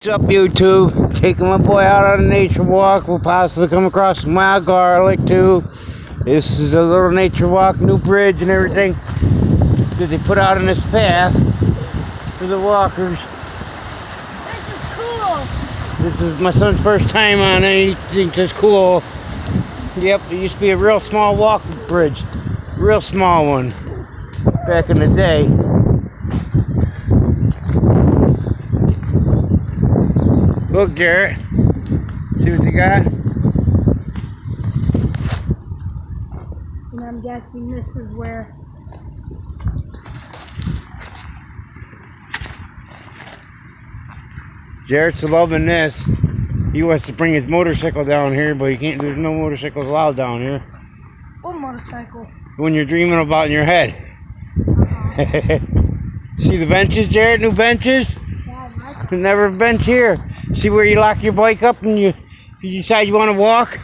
What's up, YouTube? Taking my boy out on a nature walk. We'll possibly come across some wild garlic too. This is a little nature walk, new bridge and everything that they put out in this path for the walkers. This is cool. This is my son's first time on it. He thinks it's cool. Yep, it used to be a real small walking bridge, real small one back in the day. Look, Jarrett. See what you got? And I'm guessing this is where. Jarrett's loving this. He wants to bring his motorcycle down here, but he can't. There's no motorcycles allowed down here. What motorcycle? When you're dreaming about in your head. See the benches, Jarrett? New benches? Yeah, I like it. Never bench here. See where you lock your bike up and you decide you want to walk?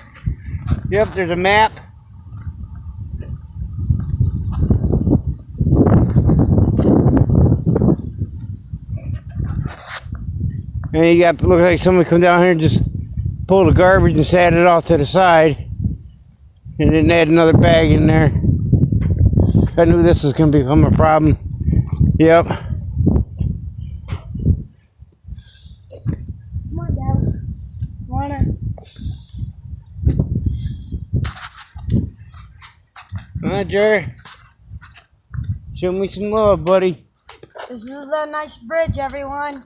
Yep, there's a map. And you got, looks like somebody come down here and just pulled the garbage and sat it off to the side. And then add another bag in there. I knew this was going to become a problem. Yep. Come on, guys. Wanna? Come on, Jerry. Show me some love, buddy. This is a nice bridge, everyone.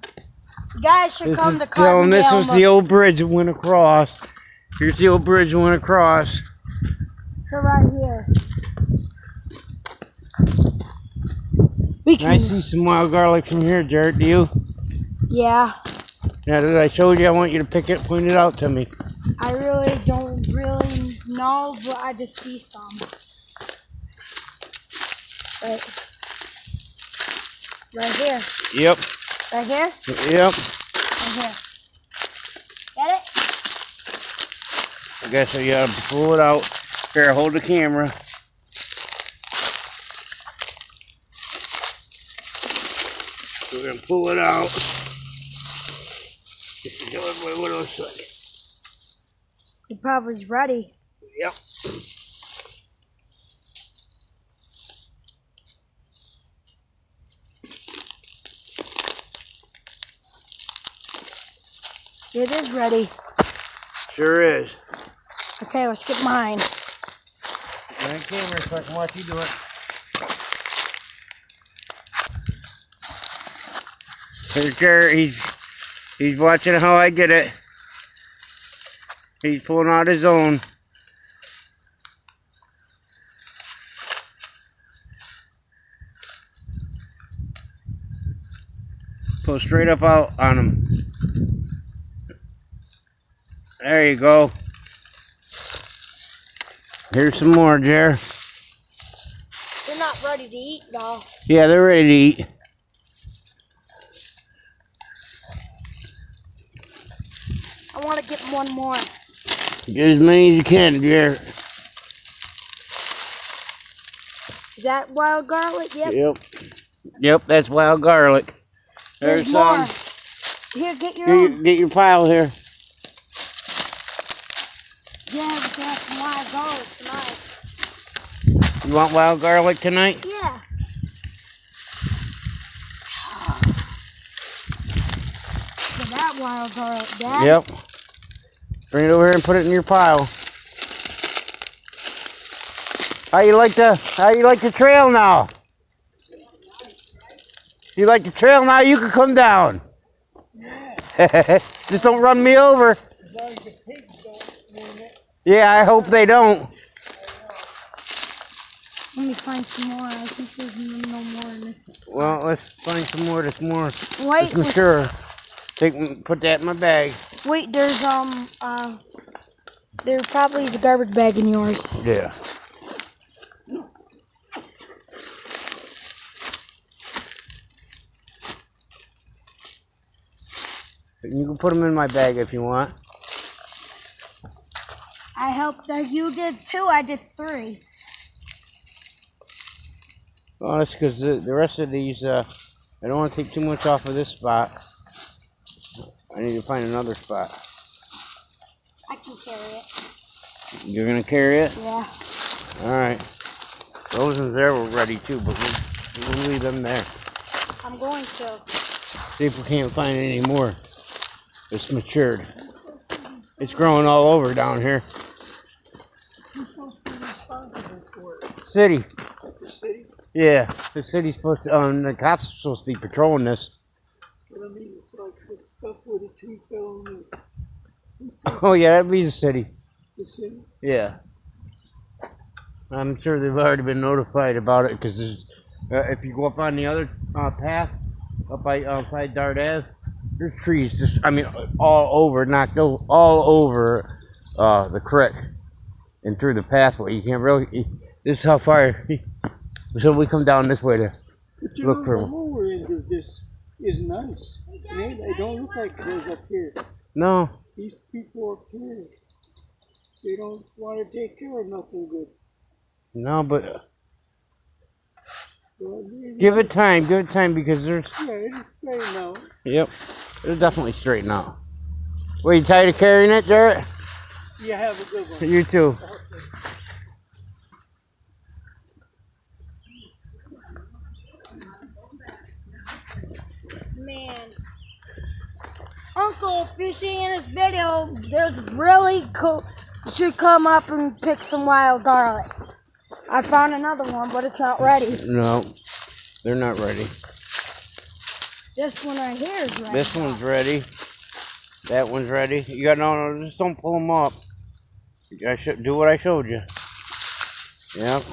You guys should come to Tell them Carbondale. this was the old bridge that went across. Here's the old bridge that went across. So right here. We can. I see some wild garlic from here, Jared. Do you? Yeah. Now that I showed you, I want you to pick it, point it out to me. I really don't know, but I just see some. Right here. Yep. Right here? Yep. Right here. Get it? I guess I gotta pull it out. Here, hold the camera. We're gonna pull it out. Just to show everybody what it looks like. It probably is ready. Yep. It is ready. Sure is. Okay, let's get mine. Get on camera so I can watch you do it. Here's Jared. He's watching how I get it. He's pulling out his own. Pull straight up out on him. There you go. Here's some more, Jer. They're not ready to eat, though. Yeah, they're ready to eat. I want to get one more. Get as many as you can, Jer. Is that wild garlic? Yep. Yep. Yep, that's wild garlic. There's more. some. Here, get your own. Get your pile here. Yeah, we can have some wild garlic tonight. You want wild garlic tonight? Yeah. So that wild garlic, Dad. Yep. Bring it over here and put it in your pile. How you like the trail now? You like the trail now? You can come down. Just don't run me over. Yeah, I hope they don't. Let me find some more. I think there's no more in this. Well, let's find some more. There's more. Wait, I'm sure. Put that in my bag. Wait, there probably is a garbage bag in yours. Yeah. You can put them in my bag if you want. I hope that you did 2. I did 3. Well, that's because the rest of these, I don't want to take too much off of this spot. I need to find another spot. I can carry it. You're gonna carry it? Yeah. All right. Those ones there were ready too, but we'll leave them there. I'm going to. See if we can't find any more. It's matured. It's growing all over down here. Who's supposed to be responsible for it? City. The city? Yeah, the city's supposed to. The cops are supposed to be patrolling this. But I mean, it's like the stuff where the tree fell on Oh yeah, that'd be the city. the city. Yeah. I'm sure they've already been notified about it because if you go up on the other path up by Dart Ave, there's trees just all over, all over the creek and through the pathway. You can't really. This is how far. So we come down this way to But you look know, for the them. lower end of this is nice. They don't look like those up here. No, These people up here, they don't want to take care of nothing good. no, but So maybe, give it time because there's. yeah, it'll straighten out. Yep, it'll definitely straighten out. Were you tired of carrying it, Jarrett? You have a good one. You too. Man. Uncle, if you're seeing this video, there's really cool. You should come up and pick some wild garlic. I found another one, but it's not ready. No, they're not ready. This one right here is ready. This one's ready. That one's ready. You got no, just don't pull them up. I should do what I showed you. Yep.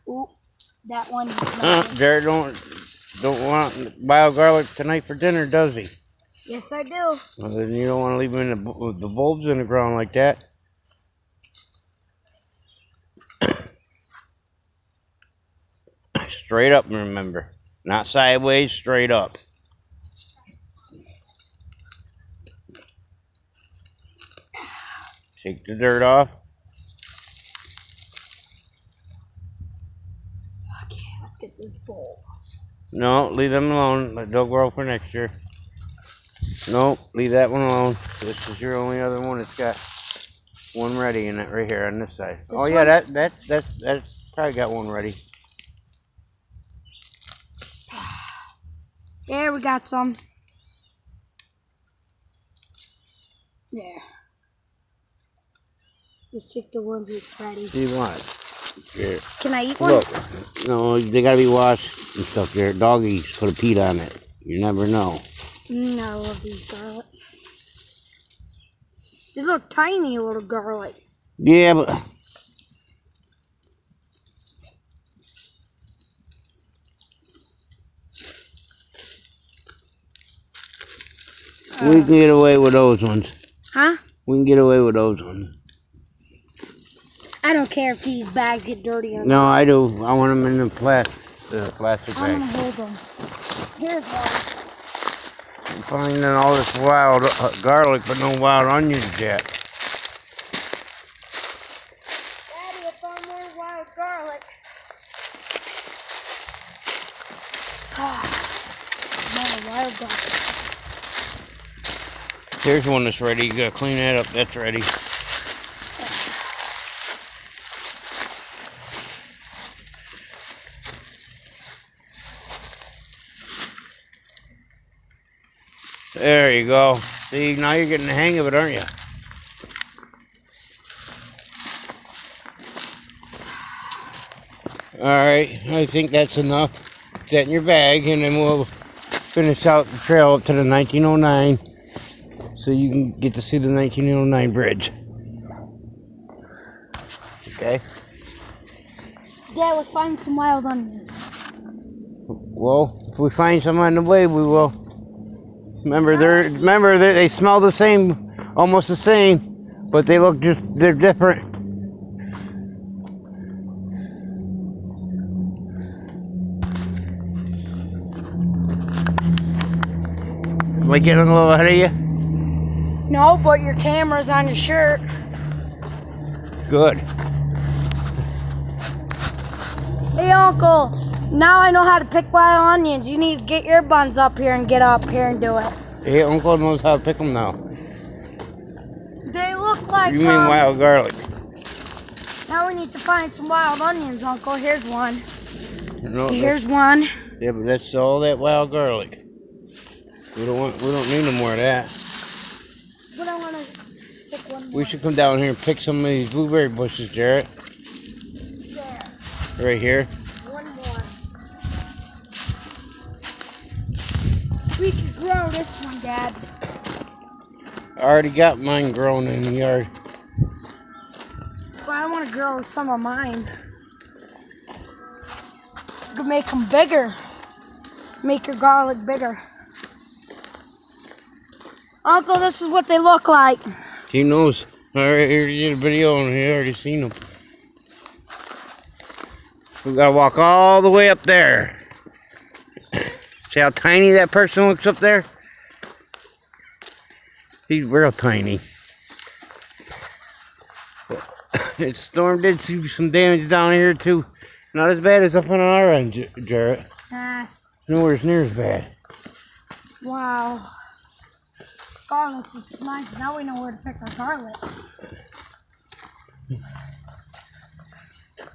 Ooh, that one is not. Jared don't want wild garlic tonight for dinner, does he? Yes, I do. Well, then you don't want to leave him in the bulbs in the ground like that. Straight up, remember. Not sideways, straight up. Take the dirt off. Okay, let's get this bowl. No, leave them alone. They'll grow for next year. No, leave that one alone. This is your only other one that's got one ready in it right here on this side. Oh yeah, that's probably got one ready. There, we got some. There. Just take the ones that's ready. See what? Here. Can I eat one? Look, no, they gotta be washed and stuff. Here, doggies put a peat on it. You never know. I love these garlic. These look tiny little garlic. Yeah, but we can get away with those ones. Huh? We can get away with those ones. I don't care if these bags get dirty. No, I do. I want them in the plastic I'm gonna bag. hold them. Here's one. I'm finding all this wild garlic, but no wild onions yet. Daddy, I found more wild garlic. More wild garlic. Here's one that's ready. You gotta clean that up. That's ready. There you go. See, now you're getting the hang of it, aren't you? Alright, I think that's enough. Put that in your bag, and then we'll finish out the trail up to the 1909 so you can get to see the 1909 bridge. Okay? Dad, let's find some wild onions. Well, if we find some on the way, we will. Remember, they smell the same, almost the same, but they're different. Am I getting a little ahead of you? No, but your camera's on your shirt. Good. Hey, Uncle, Now I know how to pick wild onions. You need to get your buns up here and get up here and do it. Hey, Uncle knows how to pick them now. They look like. You mean wild garlic? Now we need to find some wild onions, Uncle. Here's one. No, Here's one. yeah, but that's all that wild garlic. We don't need no more of that. But I want to pick one more. We should come down here and pick some of these blueberry bushes, Jarrett. There. Right here. One more. We can grow this one, Dad. I already got mine grown in the yard. But I want to grow some of mine. To make them bigger. Make your garlic bigger. Uncle, this is what they look like. He knows. I already did a video and he already seen them. We gotta walk all the way up there. See how tiny that person looks up there? He's real tiny. The storm did see some damage down here too. Not as bad as up on our end, Jarrett. Nowhere near as bad. Wow. Garlic looks nice. Now we know where to pick our garlic.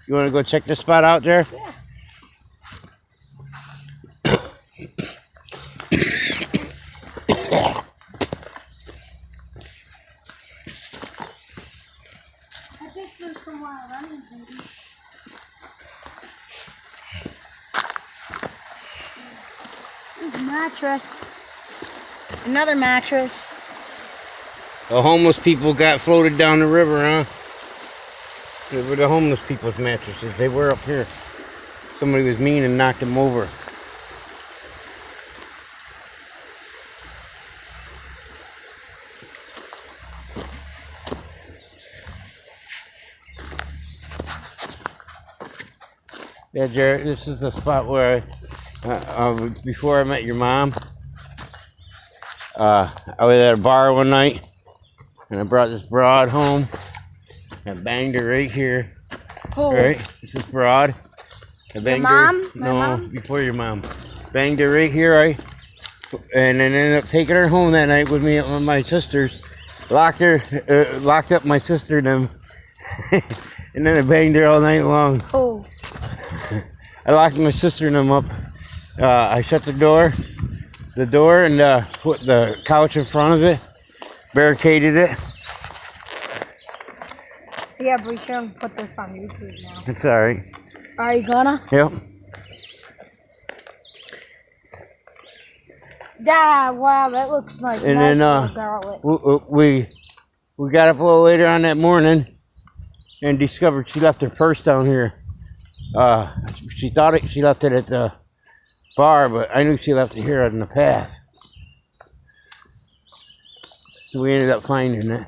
You wanna go check this spot out, Jarrett? Yeah. I think there's some wild onions, maybe. There's a mattress. Another mattress. The homeless people got floated down the river, huh? They were the homeless people's mattresses. They were up here. Somebody was mean and knocked them over. Yeah, Jarrett, this is the spot where before I met your mom, I was at a bar one night and I brought this broad home and banged her right here. Oh. Right? This is broad. I banged mom? her. My No, mom? before your mom. Banged her right here, right? And then ended up taking her home that night with me and my sisters. Locked up my sister and them. And then I banged her all night long. Oh. I locked my sister and them up. I shut the door and put the couch in front of it, barricaded it. Yeah, but we shouldn't put this on YouTube now. It's alright. Are you gonna? Yep. Yeah, wow, that looks like And nice then little garlic. we got up a little later on that morning and discovered she left her purse down here. She thought she left it at the bar, but I knew she left it here on the path. So we ended up finding it.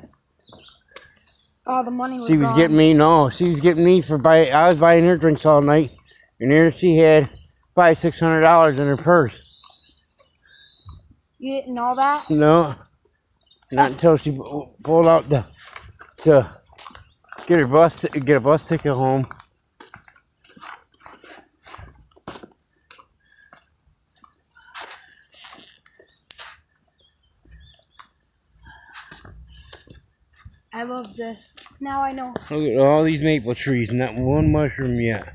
Oh, the money was She was gone. getting me. No, she was getting me for I was buying her drinks all night, and here she had $500-600 in her purse. You didn't know that? No, not until she pulled out to get a bus ticket home. I love this. Now I know. Look at all these maple trees, not one mushroom yet.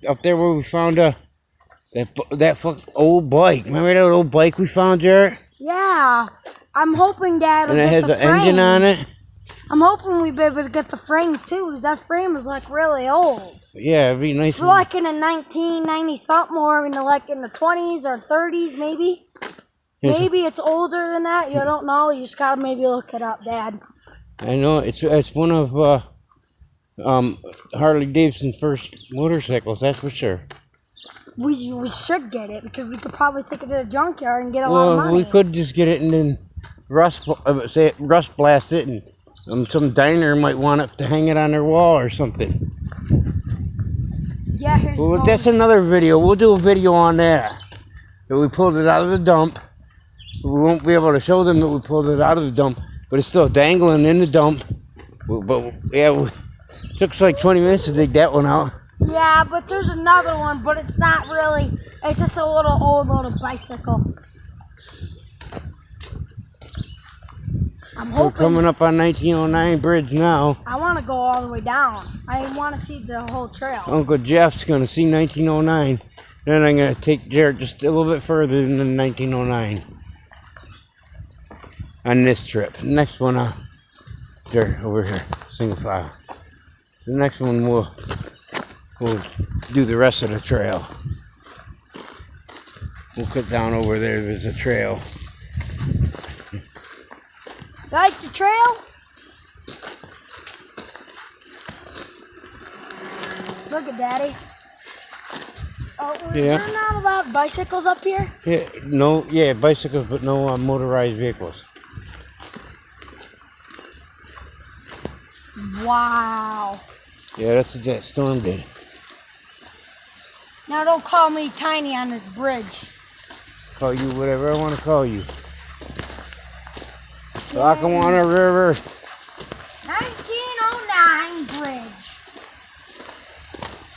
Up there where we found that old bike. Remember that old bike we found, Jarrett? Yeah. I'm hoping Dad will And it get has the an frame. engine on it. I'm hoping we'll be able to get the frame too, because that frame is like really old. Yeah, it'd be nice. It's like in a 1990 something, or in like in the 20s or 30s maybe. Maybe it's older than that. You don't know. You just gotta maybe look it up, Dad. I know it's one of Harley Davidson's first motorcycles. That's for sure. We should get it because we could probably take it to the junkyard and get a lot of Well, money. we could just get it and then rust blast it, and some diner might want it to hang it on their wall or something. Yeah, here's Well, the that's another video. We'll do a video on that. That we pulled it out of the dump. We won't be able to show them that we pulled it out of the dump, but it's still dangling in the dump. But yeah, Took us like 20 minutes to dig that one out. Yeah, but there's another one, but it's not really. It's just a little old little bicycle. I'm We're hoping. coming up on 1909 bridge now. I want to go all the way down. I want to see the whole trail. Uncle Jeff's gonna see 1909. Then I'm gonna take Jared just a little bit further than 1909 on this trip. Next one, Jared, over here, single file. The next one we'll do the rest of the trail. We'll cut down over there. There's a trail. Like the trail? Look at Daddy. Oh, Yeah. is there not allowed bicycles up here? Yeah, bicycles, but no motorized vehicles. Wow. Yeah, that's what that storm did. Now don't call me tiny on this bridge. Call you whatever I want to call you. Lackawanna River. 1909 bridge.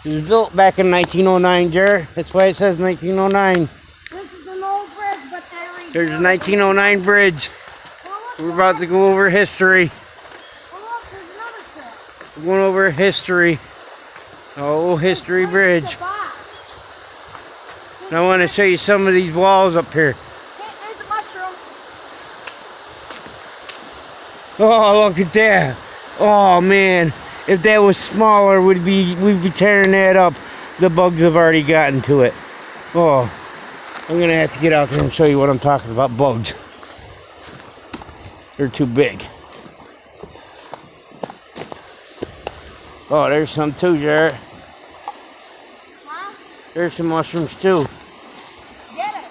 It was built back in 1909, Jared. That's why it says 1909. This is an old bridge, but they rebuilt There's a it. 1909 bridge. We're about to go over history. Oh, look, there's another trail. We're going over history. Oh, history bridge. There's a box. And I want to show you some of these walls up here. There's a mushroom. Oh, look at that. Oh, man. If that was smaller, we'd be tearing that up. The bugs have already gotten to it. Oh, I'm going to have to get out there and show you what I'm talking about. Bugs. They're too big. Oh, there's some too, Jared. Huh? There's some mushrooms too. Get it.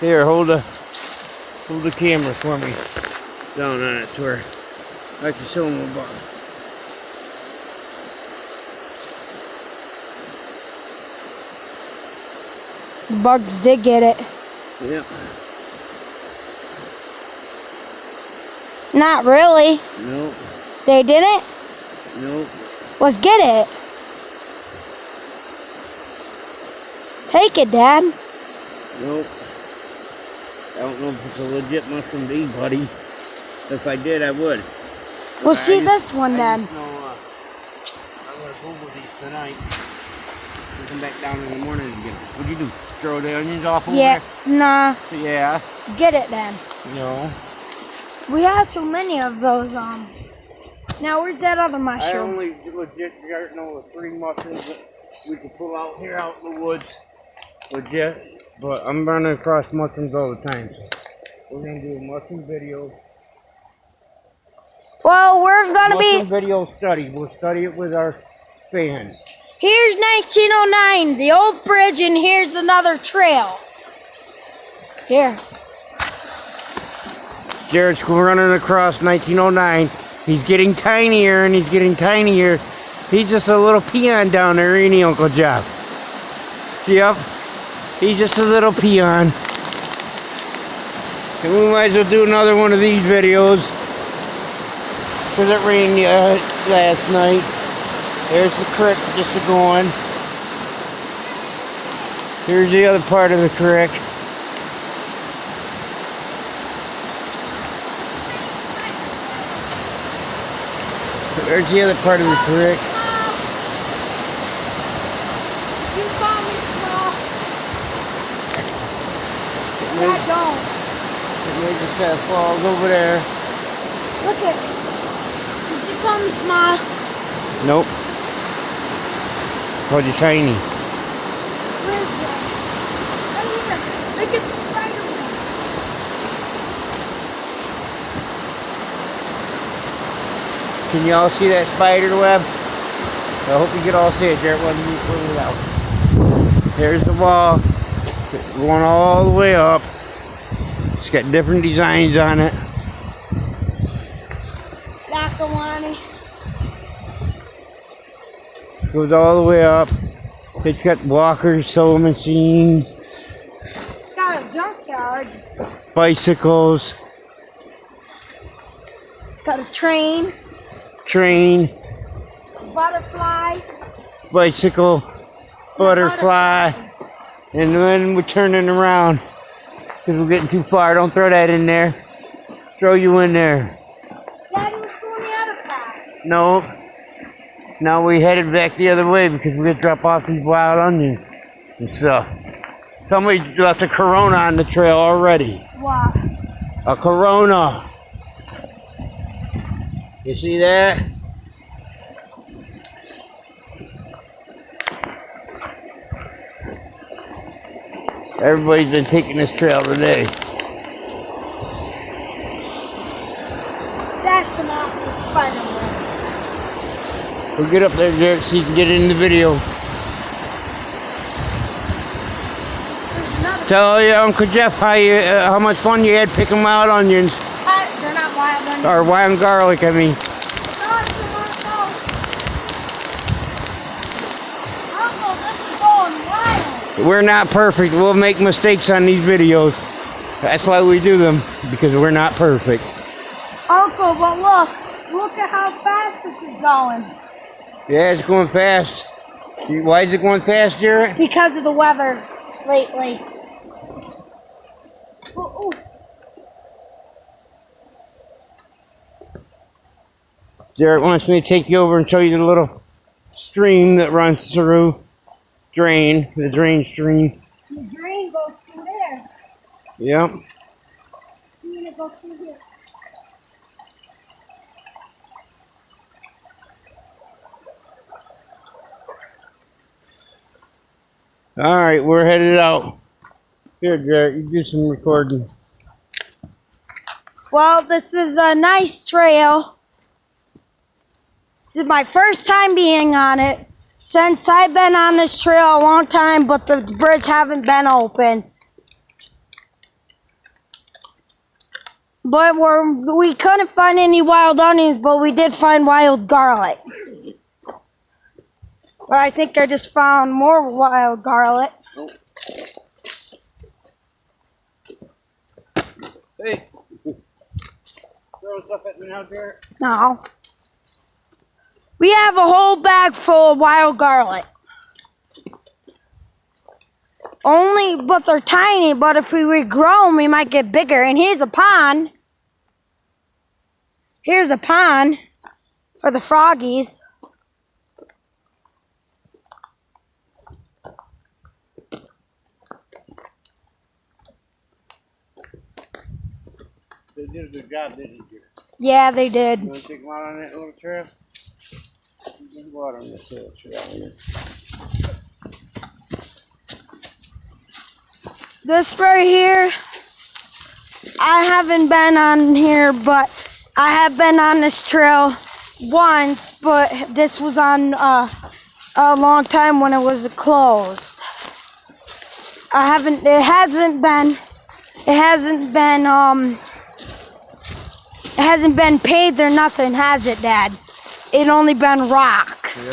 Here, hold the camera for me. Down on it to where I can show them about. The bugs did get it. Yep. Not really. Nope. They didn't? Nope. Let's get it. Take it, Dad. Nope. I don't know if it's a legit mushroom to eat, buddy. If I did, I would. We'll see this one, Dad. I'm gonna Google these tonight. We'll come back down in the morning again. What'd you do? Throw the onions off over Yeah, nah. there? Yeah. Get it, Dad. No. We have too many of those. Now, where's that other I mushroom? only legit know the 3 mushrooms that we could pull out here out in the woods. Legit. But I'm running across mushrooms all the time. So we're gonna do a mushroom video. Well, we're gonna Mushroom be. video study. We'll study it with our fans. Here's 1909, the old bridge, and here's another trail. Here. Jared's running across 1909. He's getting tinier and he's getting tinier. He's just a little peon down there, ain't he, Uncle Jeff? Yep. He's just a little peon. And we might as well do another one of these videos. Because it rained last night. There's the creek just going. Here's the other part of the creek. There's the other part of the creek. You call me small. I don't. It just falls over there. Look at. Did you call me small? Nope. Called you tiny. Where is that? Right here. Look at the Spider-Man. Can you all see that spider web? I hope you can all see it. Jared wasn't me pulling it out. There's the wall. Going all the way up. It's got different designs on it. Lackawanna. Goes all the way up. It's got walkers, sewing machines, It's got a junkyard. bicycles. got a train, train, butterfly, bicycle, butterfly, and then we're turning around because we're getting too far. Don't throw that in there. Throw you in there. Daddy was going the other path. No. Now we headed back the other way because we're gonna drop off these wild onions and stuff. Somebody left a Corona on the trail already. What? A Corona. You see that? Everybody's been taking this trail today. That's an awesome Spider-Man. We'll get up there, Derek, so you can get in the video. There's another. Tell your Uncle Jeff how much fun you had picking wild onions. They're not wild onions. Or wild garlic, I mean. Uncle, this is going wild. We're not perfect. We'll make mistakes on these videos. That's why we do them, because we're not perfect. Uncle, but look at how fast this is going. Yeah, it's going fast. Why is it going fast, Jared? Because of the weather lately. Ooh. Jared wants me to take you over and show you the little stream that runs through the drain stream. The drain goes through there. Yep. See when it goes through here. All right, we're headed out. Here, Jared, you do some recording. Well, this is a nice trail. This is my first time being on it. Since I've been on this trail a long time, but the bridge haven't been open. But we couldn't find any wild onions, but we did find wild garlic. But I think I just found more wild garlic. Hey. Throw stuff at me now, Jared. No. We have a whole bag full of wild garlic. But they're tiny, but if we regrow them, we might get bigger. And here's a pond. Here's a pond for the froggies. They did a good job, didn't you? Yeah, they did. You want to take them out on that little trail? You can go out on this little trail here. This right here, I haven't been on here, but I have been on this trail once, but this was on a long time when it was closed. It hasn't been paved or nothing, has it, Dad? It only been rocks.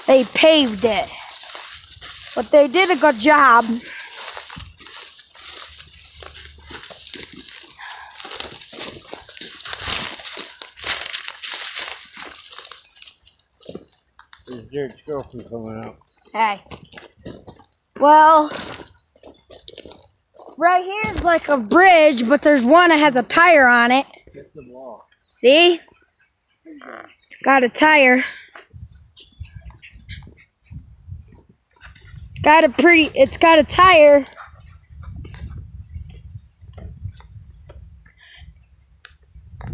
Yep. They paved it. But they did a good job. There's Jared's girlfriend coming out. Hey. Well, right here is like a bridge, but there's one that has a tire on it. Hit the wall. See? It's got a tire. It's got a tire.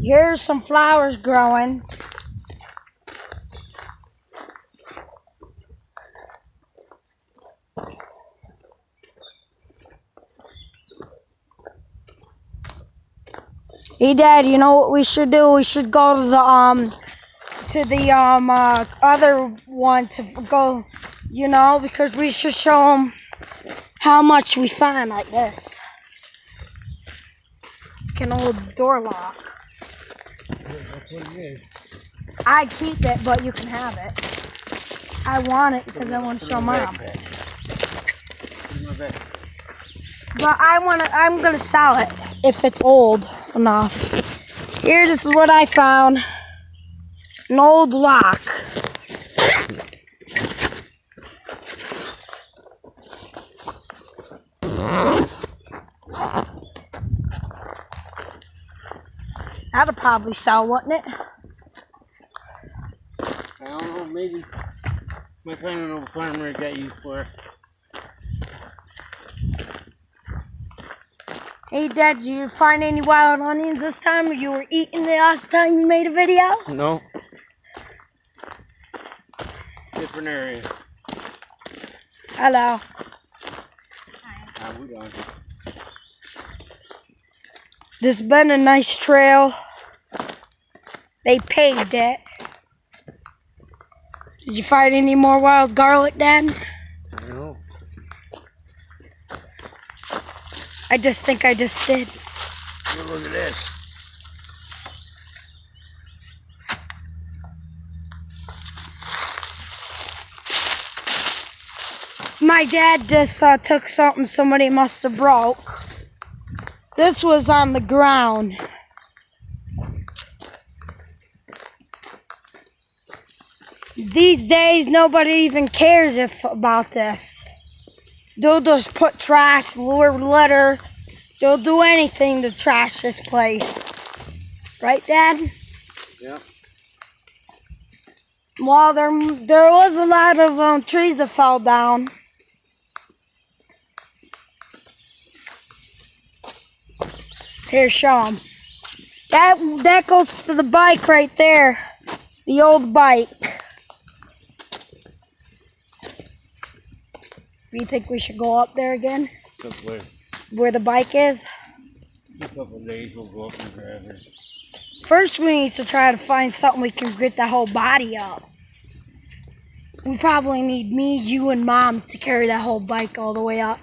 Here's some flowers growing. Hey, Dad, you know what we should do? We should go to the other one to go, because we should show them how much we find like this. Like an old door lock. That's what it is. I keep it, but you can have it. I want it because I want to show Mom. But I'm gonna sell it. if it's old enough. Here, this is what I found. An old lock. That'll probably sell, wouldn't it? I don't know, maybe. Might find an old farmer got used for it. Hey, Dad, did you find any wild onions this time, or you were eating the last time you made a video? No. Different area. Hello. We gone. This has been a nice trail. They paved it. Did you find any more wild garlic, Dad? No. I just think I just did. Here, look at this. My dad just took something somebody must have broke. This was on the ground. These days, nobody even cares about this. They'll just put trash, lure, litter. They'll do anything to trash this place. Right, Dad? Yep. Well, there was a lot of trees that fell down. Here, show 'em. That goes to the bike right there. The old bike. Do you think we should go up there again? Where the bike is? In a couple of days we'll go up and grab her. First, we need to try to find something we can get the whole body up. We probably need me, you, and Mom to carry that whole bike all the way up.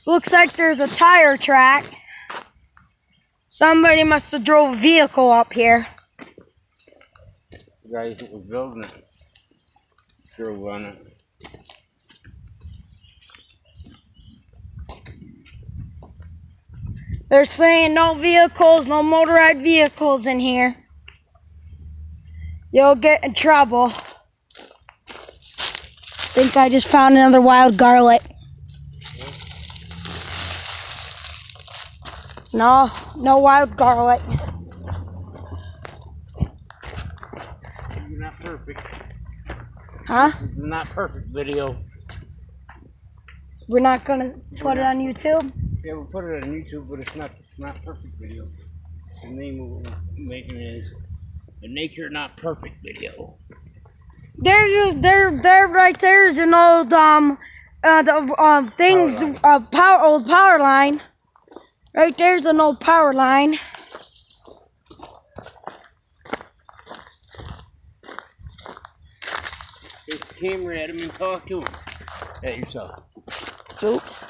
Looks like there's a tire track. Somebody must have drove a vehicle up here. The guy that was building it drove on it. They're saying no vehicles, no motorized vehicles in here. You'll get in trouble. Think I just found another wild garlic. No wild garlic. You're not perfect. Huh? This is not perfect video. We're not gonna put it on YouTube? Yeah, we'll put it on YouTube, but it's not perfect video. The name of what we're making is the Nature Not Perfect video. There right there's an old old power line. Right there's an old power line. Take the camera at him and talk to him. At yourself. Oops.